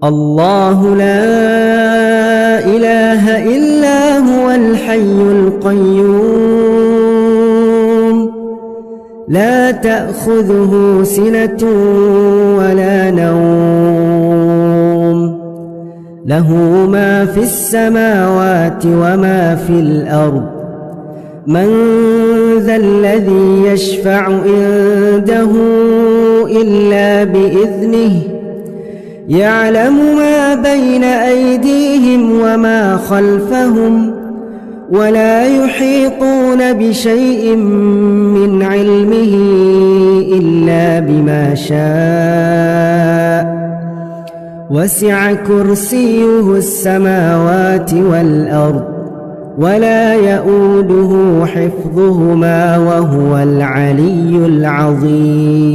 الله لا إله إلا هو الحي القيوم لا تأخذه سنة ولا نوم له ما في السماوات وما في الأرض من ذا الذي يشفع عنده إلا بإذنه يعلم ما بين أيديهم وما خلفهم ولا يحيطون بشيء من علمه إلا بما شاء وسع كرسيه السماوات والأرض ولا يؤوده حفظهما وهو العلي العظيم.